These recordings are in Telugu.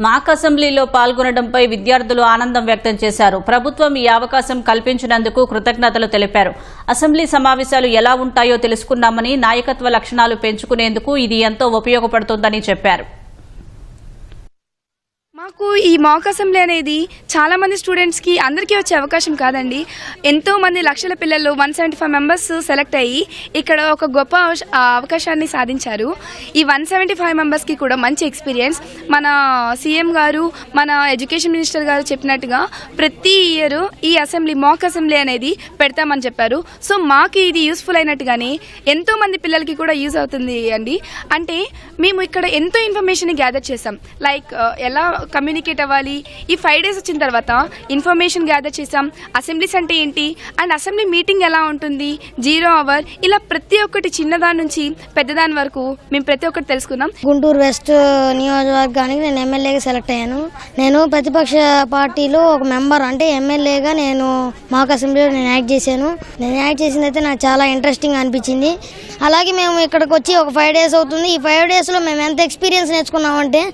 మాక్ అసెంబ్లీలో పాల్గొనడంపై విద్యార్థులు ఆనందం వ్యక్తం చేశారు. ప్రభుత్వం ఈ అవకాశం కల్పించినందుకు కృతజ్ఞతలు తెలిపారు. అసెంబ్లీ సమావేశాలు ఎలా ఉంటాయో తెలుసుకున్నామని, నాయకత్వ లక్షణాలు పెంచుకునేందుకు ఇది ఎంతో ఉపయోగపడుతుందని చెప్పారు. మాకు ఈ మాక్ అసెంబ్లీ అనేది చాలా మంది స్టూడెంట్స్కి అందరికీ వచ్చే అవకాశం కాదండి. ఎంతో మంది లక్షల పిల్లలు 175 మెంబర్స్ సెలెక్ట్ అయ్యి ఇక్కడ ఒక గొప్ప అవకాశాన్ని సాధించారు. ఈ 175 మెంబర్స్కి కూడా మంచి ఎక్స్పీరియన్స్. మన సీఎం గారు, మన ఎడ్యుకేషన్ మినిస్టర్ గారు చెప్పినట్టుగా ప్రతి ఇయర్ ఈ అసెంబ్లీ మాక్ అసెంబ్లీ అనేది పెడతామని చెప్పారు. సో మాకు ఇది యూస్ఫుల్ అయినట్టుగానే ఎంతో మంది పిల్లలకి కూడా యూజ్ అవుతుంది అండి. అంటే మేము ఇక్కడ ఎంతో ఇన్ఫర్మేషన్ గ్యాదర్ చేసాం. లైక్ ఎలా కమ్యూనికేట్ అవ్వాలి. ఈ 5 days వచ్చిన తర్వాత ఇన్ఫర్మేషన్ గ్యాదర్ చేసాం. అసెంబ్లీస్ అంటే ఏంటి అండ్ అసెంబ్లీ మీటింగ్ ఎలా ఉంటుంది, 0 hour, ఇలా ప్రతి ఒక్కటి చిన్నదాని నుంచి పెద్దదాని వరకు మేము ప్రతి ఒక్కటి తెలుసుకున్నాం. గుంటూరు వెస్ట్ నియోజకవర్గానికి నేను ఎమ్మెల్యేగా సెలెక్ట్ అయ్యాను. నేను ప్రతిపక్ష పార్టీలో ఒక మెంబర్, అంటే ఎమ్మెల్యేగా నేను మాక్ అసెంబ్లీలో నేను యాక్ట్ చేశాను. నేను యాక్ట్ చేసింది అయితే నాకు చాలా ఇంట్రెస్టింగ్ అనిపించింది. అలాగే మేము ఇక్కడికి వచ్చి ఒక 5 days అవుతుంది. ఈ 5 daysలో మేము ఎంత ఎక్స్పీరియన్స్ నేర్చుకున్నామంటే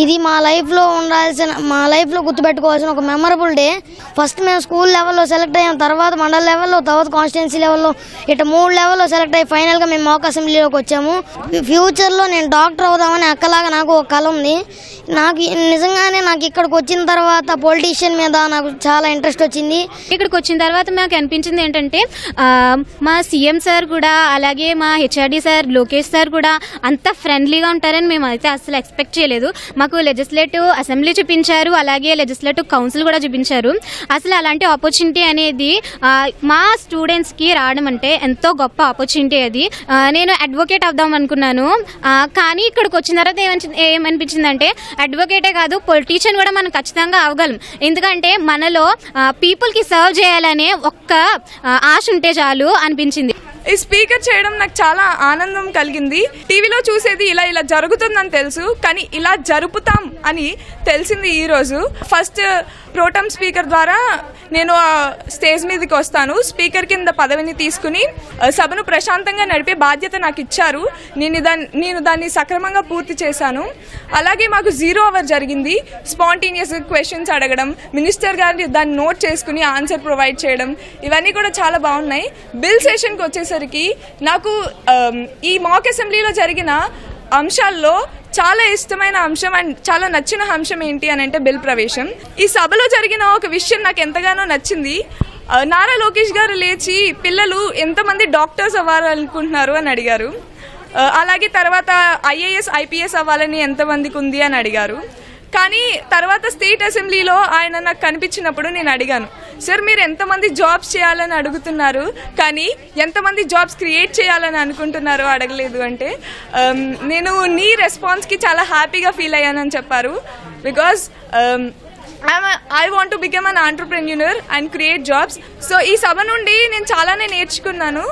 ఇది మా లైఫ్లో గుర్తుపెట్టుకోవాల్సిన ఒక మెమరబుల్ డే. ఫస్ట్ మేము స్కూల్ లెవెల్లో సెలెక్ట్ అయ్యాం, తర్వాత మండల లెవెల్లో, తర్వాత కాన్స్టిట్యున్సీ లెవెల్లో, ఇట్లా 3 లెవెల్లో సెలెక్ట్ అయ్యి ఫైనల్గా మేము మాక్ అసెంబ్లీలోకి వచ్చాము. ఫ్యూచర్లో నేను డాక్టర్ అవుదామని అక్కలాగా నాకు ఒక కళ ఉంది. నిజంగానే నాకు ఇక్కడికి వచ్చిన తర్వాత పొలిటీషియన్ మీద నాకు చాలా ఇంట్రెస్ట్ వచ్చింది. ఇక్కడికి వచ్చిన తర్వాత నాకు అనిపించింది ఏంటంటే మా సీఎం సార్ కూడా, అలాగే మా హెచ్ఆర్డీ సార్ లోకేష్ సార్ కూడా అంత ఫ్రెండ్లీగా ఉంటారని మేము అయితే అసలు ఎక్స్పెక్ట్ చేయలేదు. మాకు లెజిస్లేటివ్ అసెంబ్లీ చూపించారు, అలాగే లెజిస్లేటివ్ కౌన్సిల్ కూడా చూపించారు. అసలు అలాంటి ఆపర్చునిటీ అనేది మా స్టూడెంట్స్కి రావడం అంటే ఎంతో గొప్ప ఆపర్చునిటీ. అది నేను అడ్వకేట్ అవుదాం అనుకున్నాను, కానీ ఇక్కడికి వచ్చిన తర్వాత ఏమనిపించిందంటే అడ్వకేటే కాదు, పొలిటీషియన్ కూడా మనం ఖచ్చితంగా అవ్వగలం. ఎందుకంటే మనలో పీపుల్కి సర్వ్ చేయాలనే ఒక్క ఆశ ఉంటే చాలు అనిపించింది. ఈ స్పీకర్ చేయడం నాకు చాలా ఆనందం కలిగింది. టీవీలో చూసేది ఇలా జరుగుతుందని తెలుసు, కానీ ఇలా జరుపుతాం అని తెలిసింది ఈరోజు. ఫస్ట్ ప్రోటమ్ స్పీకర్ ద్వారా నేను స్టేజ్ మీదకి వస్తాను. స్పీకర్ కింద పదవిని తీసుకుని సభను ప్రశాంతంగా నడిపే బాధ్యత నాకు ఇచ్చారు. నేను దాన్ని సక్రమంగా పూర్తి చేశాను. అలాగే మాకు 0 hour జరిగింది. స్పాంటేనియస్ క్వశ్చన్స్ అడగడం, మినిస్టర్ గారిని దాన్ని నోట్ చేసుకుని ఆన్సర్ ప్రొవైడ్ చేయడం, ఇవన్నీ కూడా చాలా బాగున్నాయి. బిల్ సెషన్కి వచ్చేసరికి నాకు ఈ మాక్ అసెంబ్లీలో జరిగిన అంశాల్లో చాలా ఇష్టమైన అంశం అండ్ చాలా నచ్చిన అంశం ఏంటి అని అంటే బిల్ ప్రవేశం. ఈ సభలో జరిగిన ఒక విషయం నాకు ఎంతగానో నచ్చింది. నారా లోకేష్ గారు లేచి పిల్లలు ఎంతమంది డాక్టర్స్ అవ్వాలనుకుంటున్నారు అని అడిగారు. అలాగే తర్వాత IAS IPS అవ్వాలని ఎంతమందికి ఉంది అని అడిగారు. కానీ తర్వాత స్టేట్ అసెంబ్లీలో ఆయన నాకు కనిపించినప్పుడు నేను అడిగాను, సార్ మీరు ఎంతమంది జాబ్స్ చేయాలని అడుగుతున్నారు, కానీ ఎంతమంది జాబ్స్ క్రియేట్ చేయాలని అనుకుంటున్నారో అడగలేదు అంటే నేను నీ రెస్పాన్స్కి చాలా హ్యాపీగా ఫీల్ అయ్యానని చెప్పారు. Because I want to become an entrepreneur and create jobs. So ఈ సభ నుండి నేను చాలానే నేర్చుకున్నాను.